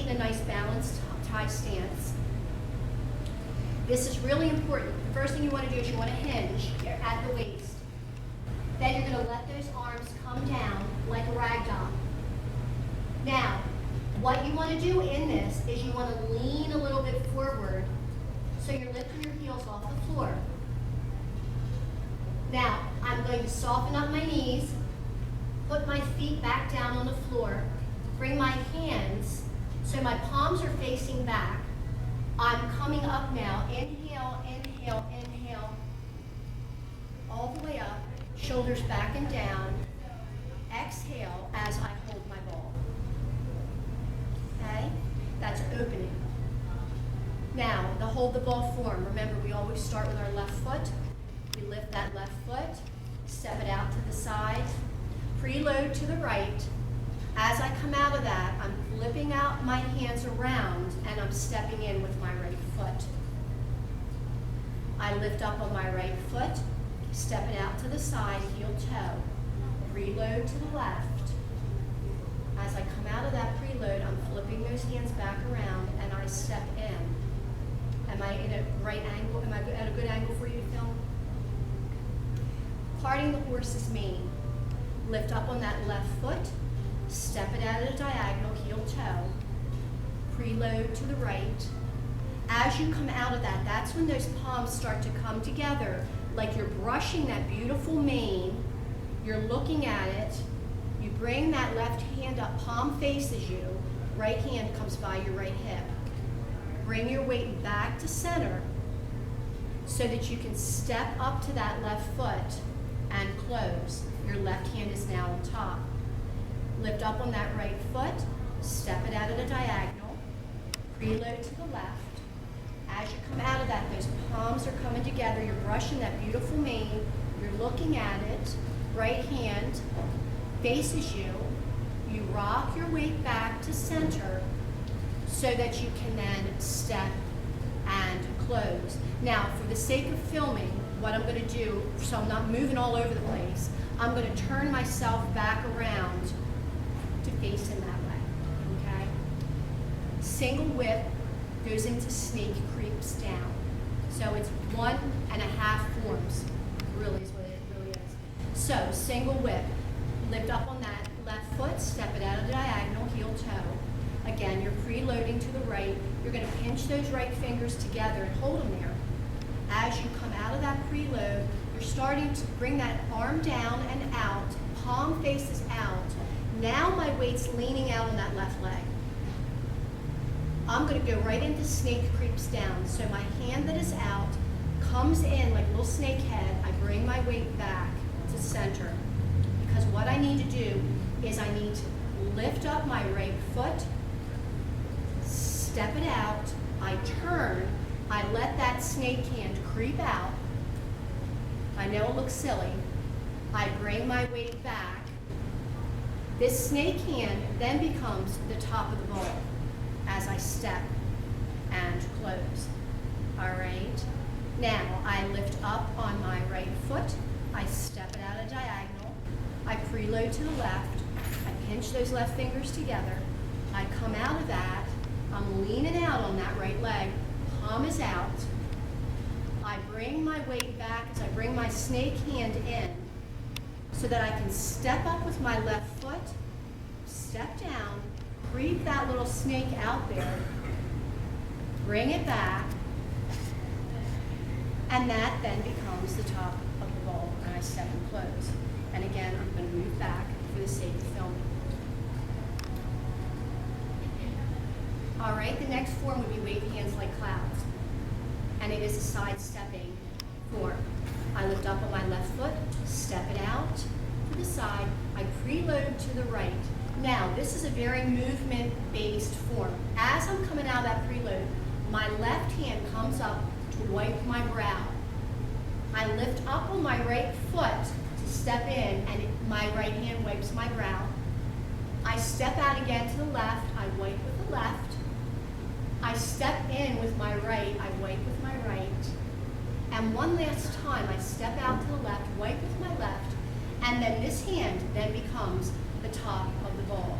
in a nice balanced tie stance. This is really important. The first thing you want to do is you want to hinge at the waist. Then you're going to let those arms come down like a rag doll. Now, what you want to do in this is you want to lean a little bit forward so you're lifting your heels off the floor. Now, I'm going to soften up my knees, put my feet back down on the floor, bring my hands so my palms are facing back. I'm coming up now. Inhale, inhale, inhale. All the way up, shoulders back and down. Exhale as I hold my ball. Okay? That's opening. Now, the hold the ball form. Remember, we always start with our left foot. We lift that left foot, step it out to the side, preload to the right. As I come out of that, I'm flipping out my hands around and I'm stepping in with my right foot. I lift up on my right foot, step it out to the side, heel toe, preload to the left. As I come out of that preload, I'm flipping those hands back around and I step in. Am I in a right angle? Am I at a good angle for you to film? Parting the horse's mane. Lift up on that left foot, step it out at a diagonal, heel toe, preload to the right. As you come out of that, that's when those palms start to come together, like you're brushing that beautiful mane, you're looking at it, you bring that left hand up, palm faces you, right hand comes by your right hip. Bring your weight back to center so that you can step up to that left foot and close. Your left hand is now on top. Lift up on that right foot, step it out at a diagonal, preload to the left. As you come out of that, those palms are coming together, you're brushing that beautiful mane, you're looking at it, right hand faces you, you rock your weight back to center so that you can then step and close. Now, for the sake of filming, what I'm going to do, so I'm not moving all over the place, I'm going to turn myself back around to face in that way, okay? Single whip goes into snake creeps down. So it's 1.5 forms, really is what it really is. So, single whip, lift up on that left foot, step it out of the diagonal, heel toe. Again, you're preloading to the right. You're going to pinch those right fingers together and hold them there. As you come out of that preload, you're starting to bring that arm down and out, palm faces out. Now my weight's leaning out on that left leg. I'm going to go right into snake creeps down. So my hand that is out comes in like a little snake head. I bring my weight back to center. Because what I need to do is I need to lift up my right foot, step it out, I turn, I let that snake hand creep out. I know it looks silly. I bring my weight back. This snake hand then becomes the top of the ball as I step and close. All right. Now I lift up on my right foot. I step it out a diagonal. I preload to the left. I pinch those left fingers together. I come out of that. I'm leaning out on that right leg. Palm is out. I bring my weight back as I bring my snake hand in so that I can step up with my left foot, step down, creep that little snake out there, bring it back, and that then becomes the top of the ball, and I step and close. And again, I'm going to move back for the sake of filming. All right, the next form would be wavy hands like clouds. And it is a side-stepping form. I lift up on my left foot, step it out to the side, I preload to the right. Now, this is a very movement-based form. As I'm coming out of that preload, my left hand comes up to wipe my brow. I lift up on my right foot to step in, and my right hand wipes my brow. I step out again to the left, I wipe with the left. I step in with my right, I wipe with my right. And one last time, I step out to the left, wipe with my left, and then this hand then becomes the top of the ball.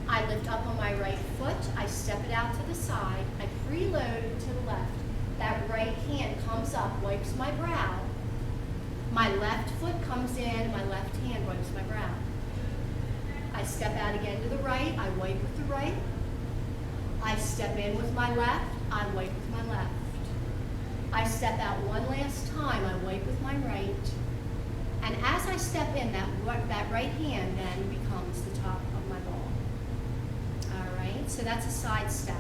I lift up on my right foot, I step it out to the side, I preload to the left. That right hand comes up, wipes my brow. My left foot comes in, my left hand wipes my brow. I step out again to the right, I wipe with the right. I step in with my left, I wipe with my left. I step out one last time, I wipe with my right. And as I step in, that right hand then becomes the top of my ball. All right, so that's a side step.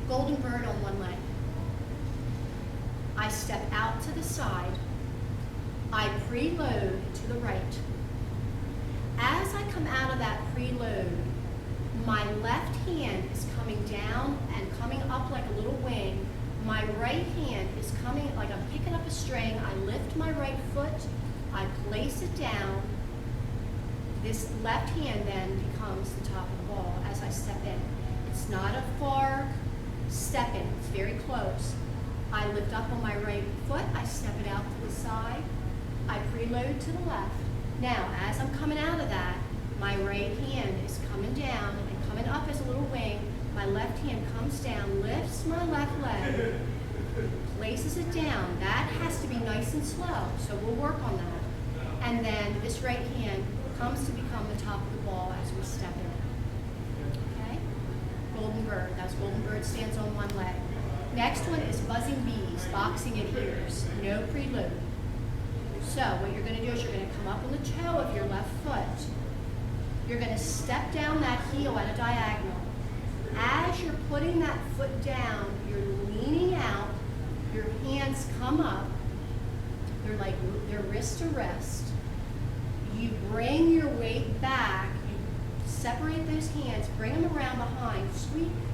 Golden bird on one leg. I step out to the side. I preload to the right. As I come out of that preload, my left hand is coming down and coming up like a little wing. My right hand is coming like I'm picking up a string. I lift my right foot, I place it down. This left hand then becomes the top of the ball as I step in. It's not a far step in, it's very close. I lift up on my right foot, I step it out to the side, I preload to the left. Now, as I'm coming out of that, my right hand is coming down and coming up as a little wing. My left hand comes down, lifts my left leg, places it down. That has to be nice and slow, so we'll work on that. And then this right hand comes to become the top of the ball as we step in. Okay? Golden bird. That's golden bird stands on one leg. Next one is buzzing bees, boxing at ears. No preload. So what you're going to do is you're going to come up on the toe of your left foot. You're going to step down that heel at a diagonal. As you're putting that foot down, you're leaning out, your hands come up, they're wrist to wrist. You bring your weight back, you separate those hands, bring them around behind,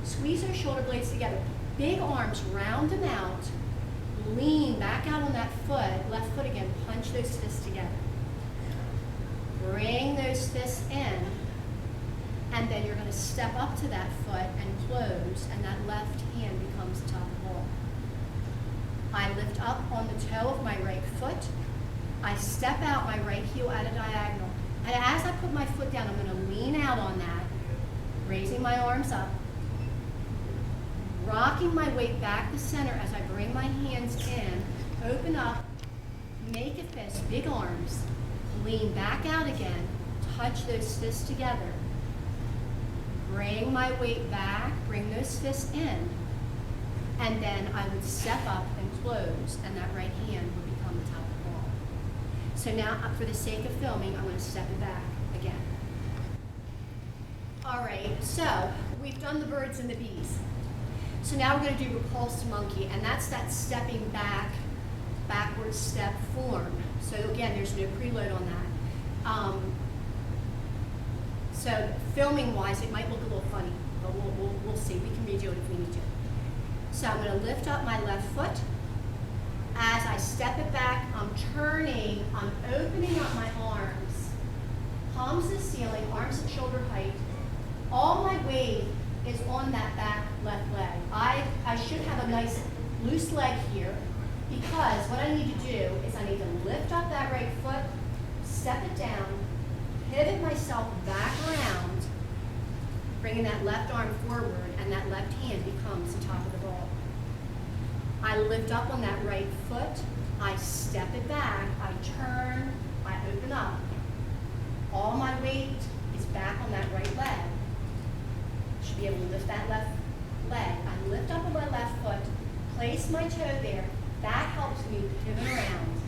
squeeze those shoulder blades together, big arms, round them out, lean back out on that foot, left foot again, punch those fists together. Bring those fists in. And then you're going to step up to that foot and close, and that left hand becomes the top of the ball. I lift up on the toe of my right foot. I step out my right heel at a diagonal. And as I put my foot down, I'm going to lean out on that, raising my arms up, rocking my weight back to center as I bring my hands in, open up, make a fist, big arms, lean back out again, touch those fists together. Bring my weight back, bring those fists in, and then I would step up and close, and that right hand would become the top of the ball. So now, for the sake of filming, I'm going to step it back again. All right, so we've done the birds and the bees. So now we're going to do repulsed monkey, and that's that stepping back, backward step form. So again, there's no preload on that. So filming-wise, it might look a little funny, but we'll see. We can redo it if we need to. So I'm going to lift up my left foot. As I step it back, I'm turning, I'm opening up my arms. Palms to the ceiling, arms at shoulder height. All my weight is on that back left leg. I should have a nice loose leg here, because what I need to do is I need to lift up that right foot, step it down, pivot myself back around, bringing that left arm forward, and that left hand becomes the top of the ball. I lift up on that right foot, I step it back, I turn, I open up. All my weight is back on that right leg. Should be able to lift that left leg. I lift up on my left foot, place my toe there. That helps me pivot around.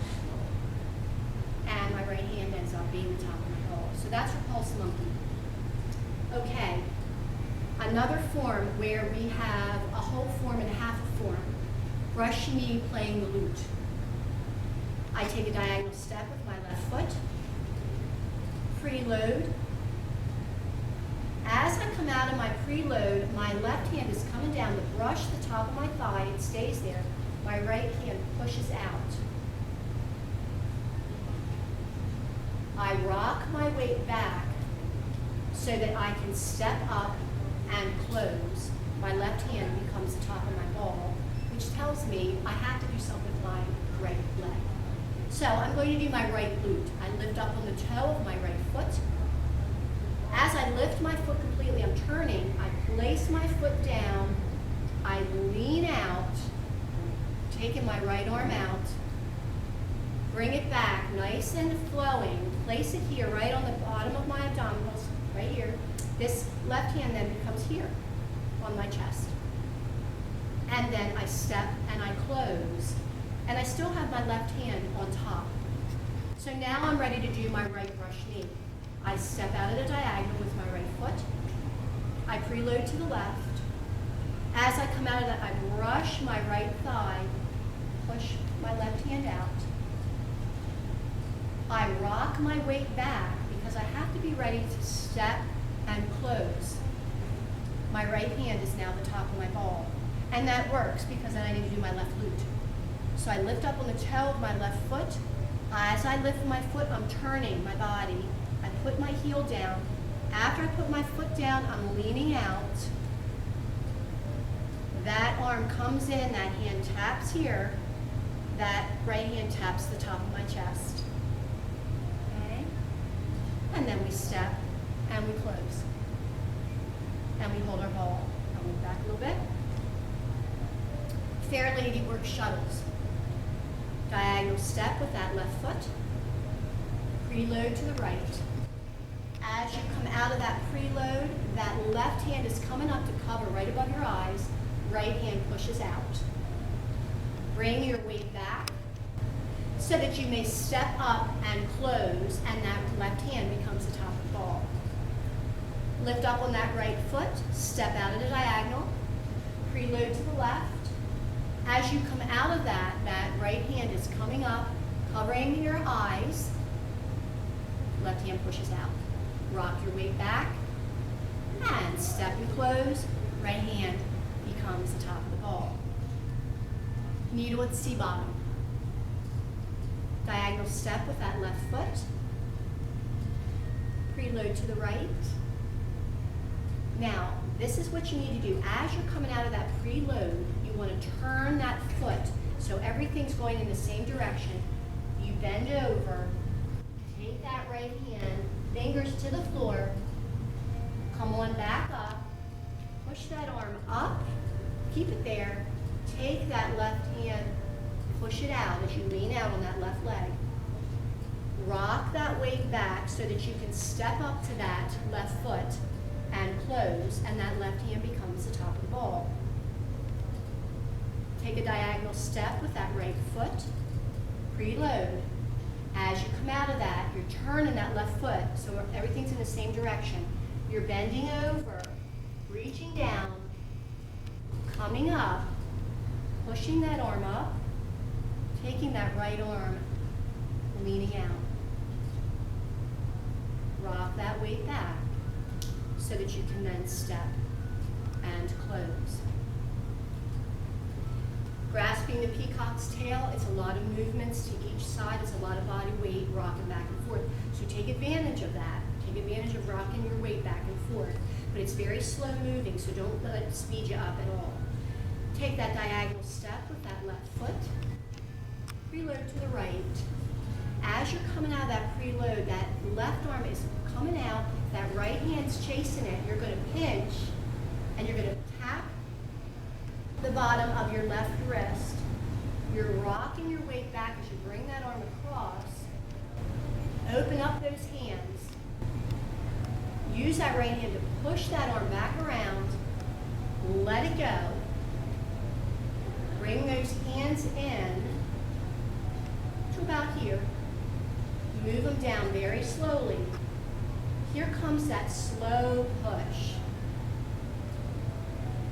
And my right hand ends up being the top of my ball. So that's repulsed monkey. Okay, another form where we have a whole form and a half a form. Brush knee playing the lute. I take a diagonal step with my left foot, preload. As I come out of my preload, my left hand is coming down to brush the top of my thigh. It stays there. My right hand pushes out. I rock my weight back so that I can step up and close. My left hand becomes the top of my ball, which tells me I have to do something with my right leg. So I'm going to do my right glute. I lift up on the toe of my right foot. As I lift my foot completely, I'm turning, I place my foot down, I lean out, taking my right arm out, bring it back, nice and flowing, place it here, right on the bottom of my abdominals, right here. This left hand then becomes here, on my chest. And then I step and I close, and I still have my left hand on top. So now I'm ready to do my right brush knee. I step out of the diagonal with my right foot. I preload to the left. As I come out of that, I brush my right thigh, push my left hand out. I rock my weight back because I have to be ready to step and close. My right hand is now the top of my ball. And that works because then I need to do my left glute. So I lift up on the toe of my left foot. As I lift my foot, I'm turning my body. I put my heel down. After I put my foot down, I'm leaning out. That arm comes in, that hand taps here. That right hand taps the top of my chest. Okay? And then we step and we close. And we hold our ball. I'll move back a little bit. Fair lady works shuttles. Diagonal step with that left foot. Preload to the right. As you come out of that preload, that left hand is coming up to cover right above your eyes. Right hand pushes out. Bring your weight back so that you may step up and close, and that left hand becomes the top of the ball. Lift up on that right foot, step out of the diagonal, preload to the left. As you come out of that, that right hand is coming up, covering your eyes. Left hand pushes out. Rock your weight back, and step and close. Right hand becomes the top of the ball. Needle at C bottom. Diagonal step with that left foot. Preload to the right. Now, this is what you need to do. As you're coming out of that preload, you want to turn that foot so everything's going in the same direction. You bend over, take that right hand, fingers to the floor, come on back up, push that arm up, keep it there, take that left hand, push it out as you lean out on that left leg. Rock that weight back so that you can step up to that left foot and close, and that left hand becomes the top of the ball. Take a diagonal step with that right foot, preload. As you come out of that, you're turning that left foot so everything's in the same direction. You're bending over, reaching down, coming up, pushing that arm up, taking that right arm, leaning out. Rock that weight back so that you can then step and close. Grasping the peacock's tail, it's a lot of movements to each side. It's a lot of body weight rocking back and forth. So take advantage of that. Take advantage of rocking your weight back and forth. But it's very slow moving, so don't let it speed you up at all. Take that diagonal step with that left foot. Preload to the right. As you're coming out of that preload, that left arm is coming out, that right hand's chasing it. You're going to pinch, and you're going to tap the bottom of your left wrist. You're rocking your weight back as you bring that arm across. Open up those hands. Use that right hand to push that arm back around. Let it go. Bring those hands in to about here. Move them down very slowly. Here comes that slow push.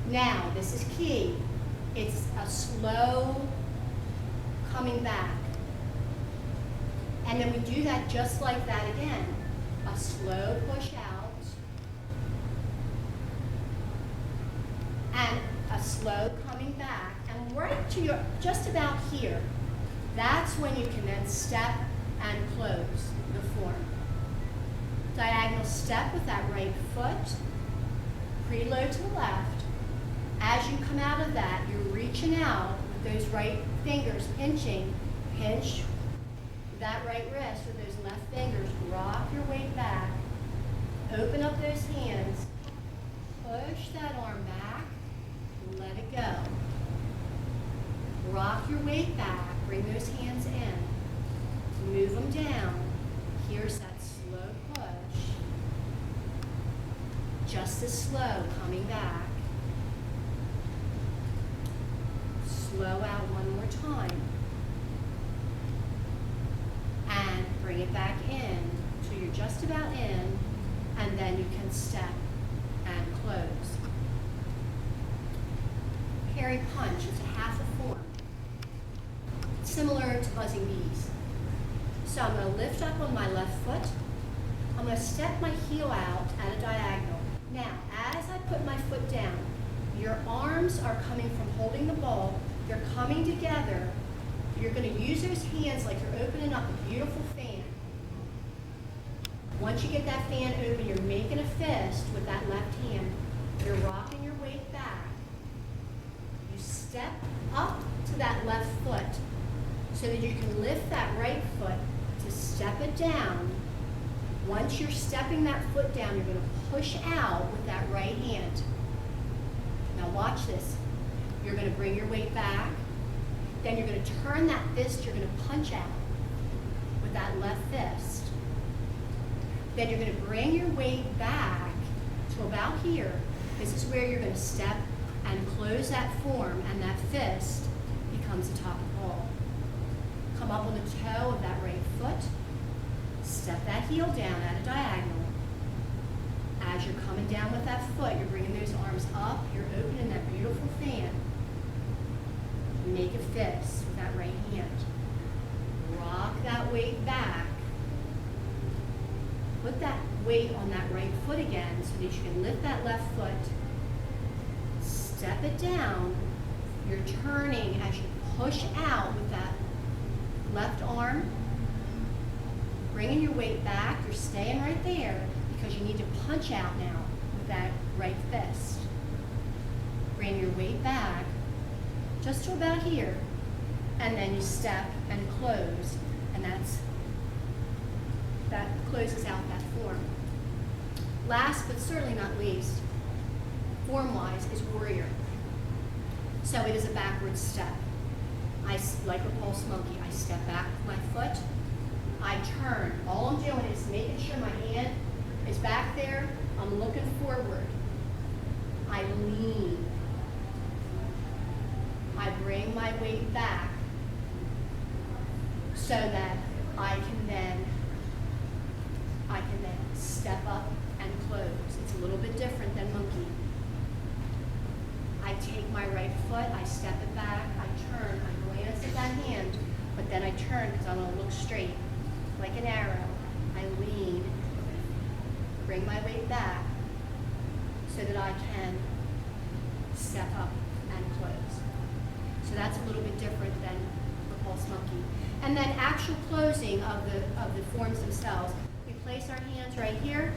Now, this is key. It's a slow coming back. And then we do that just like that again. A slow push out. And a slow coming back. And right to your, just about here, that's when you can then step and close the form. Diagonal step with that right foot. Preload to the left. As you come out of that, you're reaching out with those right fingers, pinching. Pinch that right wrist with those left fingers. Rock your weight back. Open up those hands. Push that arm back. Let it go. Rock your weight back. Bring those hands in. Move them down. Here's that slow push. Just as slow, coming back. Slow out one more time. And bring it back in till you're just about in, and then you can step and close. Carry punch, it's a half a form. Similar to buzzing bees. So I'm going to lift up on my left foot. I'm going to step my heel out at a diagonal. Now, as I put my foot down, your arms are coming from holding the ball. They're coming together. You're going to use those hands like you're opening up a beautiful fan. Once you get that fan open, you're making a fist with that left hand. You're rocking your weight back. You step up to that left foot so that you can lift that right foot to step it down. Once you're stepping that foot down, you're going to push out with that right hand. Now watch this. You're going to bring your weight back. Then you're going to turn that fist, you're going to punch out with that left fist. Then you're going to bring your weight back to about here. This is where you're going to step and close that form, and that fist becomes the top of the ball. Come up on the toe of that right foot. Step that heel down at a diagonal. As you're coming down with that foot, you're bringing those arms up. You're opening that beautiful fan. Make a fist with that right hand. Rock that weight back. Put that weight on that right foot again so that you can lift that left foot. Step it down. You're turning as you push out with that left arm. Bringing your weight back. You're staying right there because you need to punch out now with that right fist. Bring your weight back just to about here, and then you step and close, and that closes out that form. Last but certainly not least, form-wise, is warrior. So it is a backward step. Like repulse monkey, I step back with my foot, I turn. All I'm doing is making sure my hand is back there, I'm looking forward. I lean. I bring my weight back so that I can then step up and close. It's a little bit different than monkey. I take my right foot, I step it back, I turn, I glance at that hand, but then I turn because I want to look straight, like an arrow. I lean, bring my weight back so that I can step up and close. So that's a little bit different than repulse monkey. And then actual closing of the forms themselves. We place our hands right here.